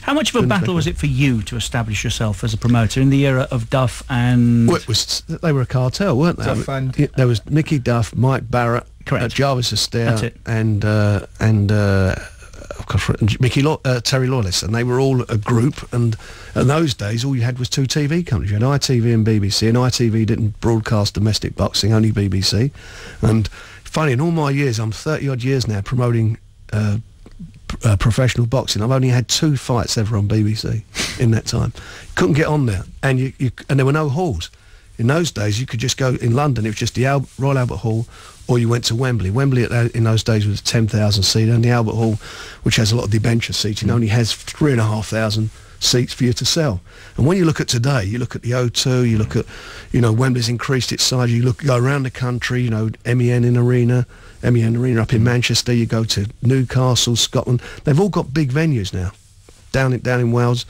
How much of a battle was it for you to establish yourself as a promoter in the era of Duff and... Well, they were a cartel, weren't they? Duff and... There was Mickey Duff, Mike Barrett, Jarvis Astaire, and Terry Lawless, and they were all a group. And in those days, all you had was 2 TV companies. You had ITV and BBC, and ITV didn't broadcast domestic boxing, only BBC. And funny, in all my years, I'm 30-odd years now promoting professional boxing. I've only had 2 fights ever on BBC in that time. Couldn't get on there, and and there were no halls. In those days, you could just go in London. It was just the Royal Albert Hall, or you went to Wembley. Wembley in those days was 10,000 seater, and the Albert Hall, which has a lot of debenture seating, only has 3,500 seats for you to sell. And when you look at today, you look at the O2, you look at, Wembley's increased its size. You go around the country, MEN Arena up in Manchester. You go to Newcastle, Scotland. They've all got big venues now, down in Wales.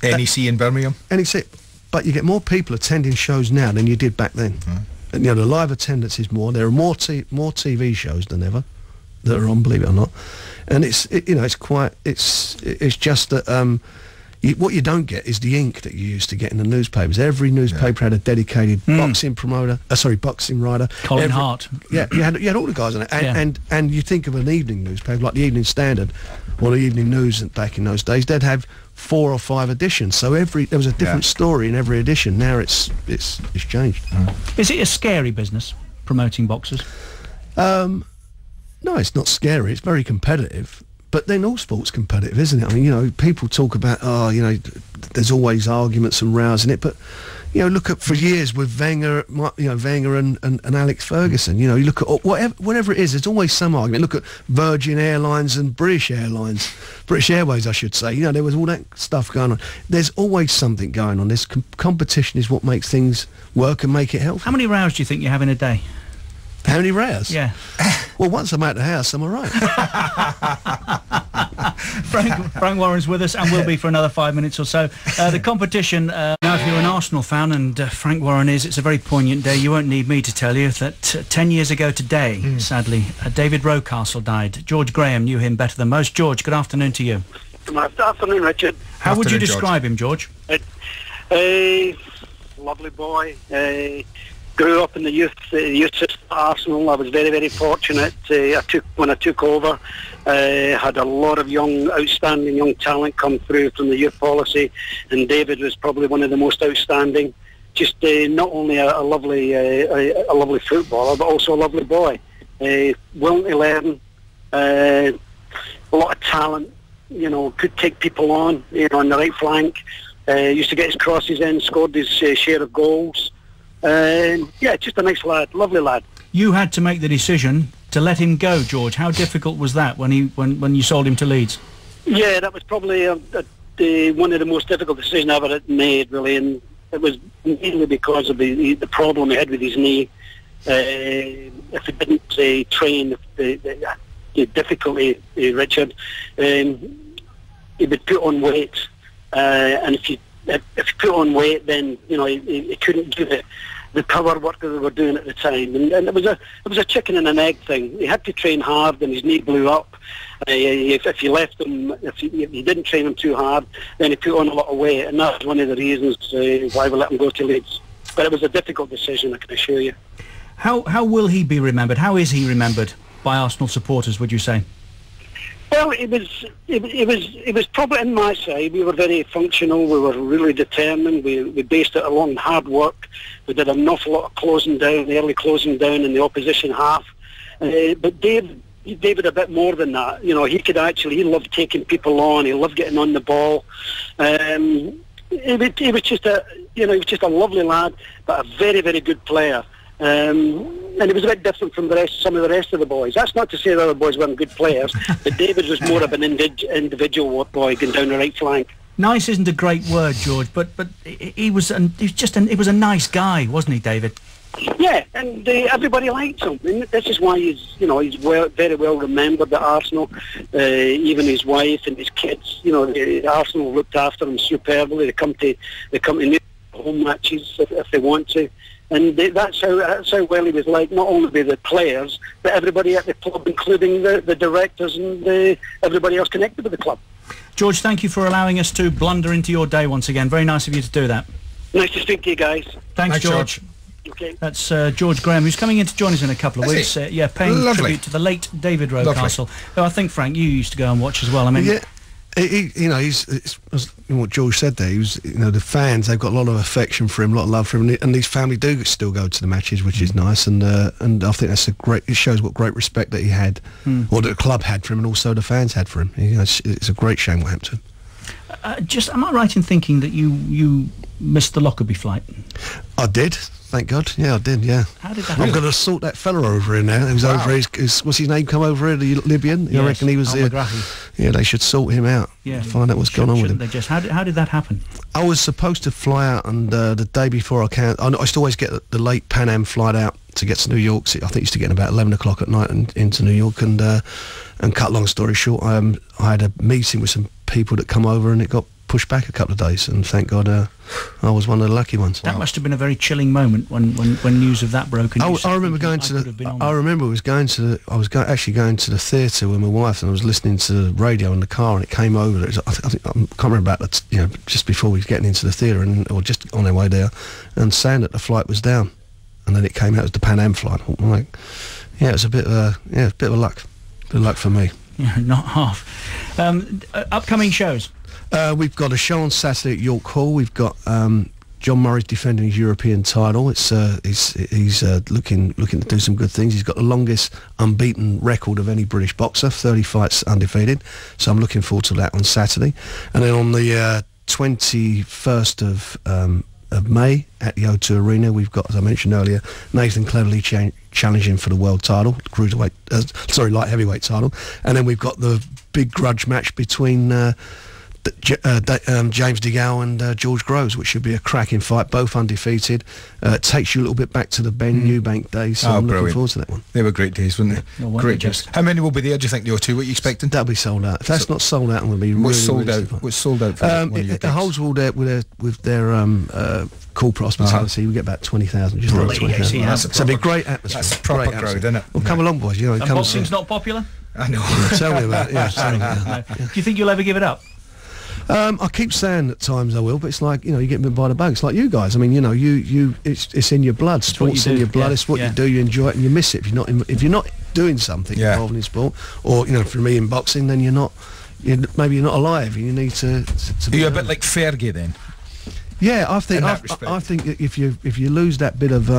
NEC in Birmingham. NEC, but you get more people attending shows now than you did back then. And the live attendance is more. There are more TV shows than ever that are on, believe it or not. And it's just that what you don't get is the ink that you used to get in the newspapers. Every newspaper had a dedicated boxing boxing writer. Colin Hart. Yeah, you had all the guys on it. And you think of an evening newspaper like the Evening Standard or the Evening News back in those days, they'd have 4 or 5 editions. So there was a different story in every edition. Now it's changed. Is it a scary business, promoting boxers? No, it's not scary. It's very competitive. But then all sport's competitive, isn't it? I mean, people talk about, there's always arguments and rows in it, but, look at for years with Wenger and Alex Ferguson, you look at whatever it is, there's always some argument. Look at Virgin Airlines and British Airlines, British Airways, I should say. There was all that stuff going on. There's always something going on. This competition is what makes things work and make it healthy. How many rows do you think you have in a day? How many rows? Yeah. Well, once I'm out of the house, I'm all right. Frank Warren's with us and will be for another 5 minutes or so. The competition, now if you're an Arsenal fan, and Frank Warren is, it's a very poignant day. You won't need me to tell you that 10 years ago today, sadly, David Rocastle died. George Graham knew him better than most. George, good afternoon to you. Good afternoon, Richard. How would you describe him, George? Lovely boy. Grew up in the youth system at Arsenal. I was very, very fortunate. When I took over, had a lot of outstanding young talent come through from the youth policy, and David was probably one of the most outstanding. Just not only a lovely footballer, but also a lovely boy. Willing to learn, a lot of talent. Could take people on. On the right flank. Used to get his crosses in, scored his share of goals. Just a nice lad, lovely lad. You had to make the decision to let him go, George. How difficult was that when you sold him to Leeds? Yeah, that was probably one of the most difficult decisions I ever made, really, and it was mainly because of the problem he had with his knee. If he didn't train, the difficulty, Richard, he would put on weight, and if you put on weight, then he couldn't do the power work that they were doing at the time, and it was a chicken and an egg thing. He had to train hard, and his knee blew up. If you left him, if you didn't train him too hard, then he put on a lot of weight, and that's one of the reasons why we let him go to Leeds. But it was a difficult decision, I can assure you. How will he be remembered? How is he remembered by Arsenal supporters, would you say? Well, it was probably in my side. We were very functional. We were really determined. We based it along hard work. We did an awful lot of closing down, the early closing down in the opposition half. But David a bit more than that. He loved taking people on. He loved getting on the ball. He was just a lovely lad, but a very, very good player. And he was a bit different from some of the rest of the boys. That's not to say the other boys weren't good players, but David was more of an individual boy going down the right flank. Nice isn't a great word, George, but he was a nice guy, wasn't he, David? Yeah, and everybody liked him. And this is why he's very well remembered at Arsenal. Even his wife and his kids, Arsenal looked after him superbly. They come to home matches if they want to. And that's how well he was liked, not only by the players, but everybody at the club, including the directors and everybody else connected with the club. George, thank you for allowing us to blunder into your day once again. Very nice of you to do that. Nice to speak to you guys. Thanks, George. Okay. That's George Graham, who's coming in to join us in a couple of weeks. Is Paying Lovely. tribute to the late David Rocastle, who I think, Frank, you used to go and watch as well. I mean, Yeah. It's what George said there. He was, the fans, they've got a lot of affection for him, a lot of love for him, and his family do still go to the matches, which is nice. And I think that's it shows what great respect that he had, or that the club had for him, and also the fans had for him. It's a great shame what happened to him. Am I right in thinking that you missed the Lockerbie flight? I did. Thank God. Yeah, I did. Yeah. How did that I'm happen? going to sort that fella over here now. He was over his what's his name? Come over here, the Libyan. I reckon he was Al there. McGrath. Yeah, they should sort him out. Yeah. Find out what's going on with him. They just how did that happen? I was supposed to fly out, and the day before I used to always get the late Pan Am flight out to get to New York. So I think I used to get in about 11 o'clock at night and into New York. And cut long story short, I had a meeting with some people that come over, and it got pushed back a couple of days. And thank God I was one of the lucky ones. That must have been a very chilling moment when news of that broke. And I remember going to the. I remember I was actually going to the theatre with my wife, and I was listening to the radio in the car, and it came over. I can't remember about just before we were getting into the theatre, or just on our way there, and saying that the flight was down, and then it came out as the Pan Am flight. I'm like, yeah, it was a bit of luck, for me. Yeah, not half. Upcoming shows. We've got a show on Saturday at York Hall. We've got John Murray's defending his European title. He's looking to do some good things. He's got the longest unbeaten record of any British boxer, 30 fights undefeated. So I'm looking forward to that on Saturday. And then on the 21st of May at the O2 Arena, we've got, as I mentioned earlier, Nathan Cleverly challenging for the world title, light heavyweight title. And then we've got the big grudge match between James DeGale and George Groves, which should be a cracking fight, both undefeated. It takes you a little bit back to the Ben Eubank days, so I'm looking forward to that one. They were great days, weren't they? No, great days. How many will be there, do you think, the O2? What are you expecting? That'll be sold out. If that's not sold out, I'm going to be really sold out? disappointed. What's sold out for the holds will there with their corporate hospitality. We get about 20,000, just over 20,000. It's a big great atmosphere. That's a proper crowd, isn't it? Well, come along, boys. And come boxing's not popular? I know. Tell me about it. Yeah, tell me about it. Do you think you'll ever give it up? I keep saying at times I will, but it's like, you get bit by the bug. It's like you guys. I mean, it's in your blood. Sport's in your blood. It's what you do. You enjoy it, and you miss it. If you're not doing something involved in sport, or for me in boxing, then maybe you're not alive. You need to Are you a bit like Fergie then? Yeah, I think that if you lose that bit of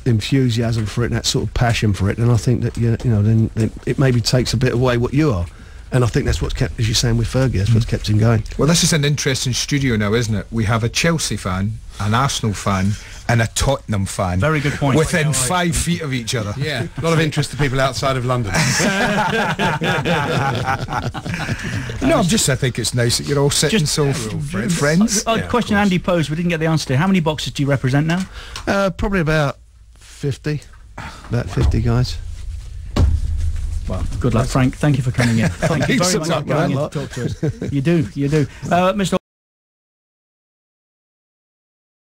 enthusiasm for it, and that sort of passion for it, then I think that then it maybe takes a bit away what you are. And I think that's what's kept, as you're saying with Fergie, that's what's kept him going. Well, this is an interesting studio now, isn't it? We have a Chelsea fan, an Arsenal fan, and a Tottenham fan. Very good point. Within 5 feet of each other. Yeah, a lot of interest to people outside of London. No, I think it's nice that you're all sitting friends. Question Andy posed, we didn't get the answer to. How many boxers do you represent now? Probably about 50. About 50 guys. Well, good luck, Frank. Thank you for coming in. Thank you very much for coming in to talk to us. You do. Mr.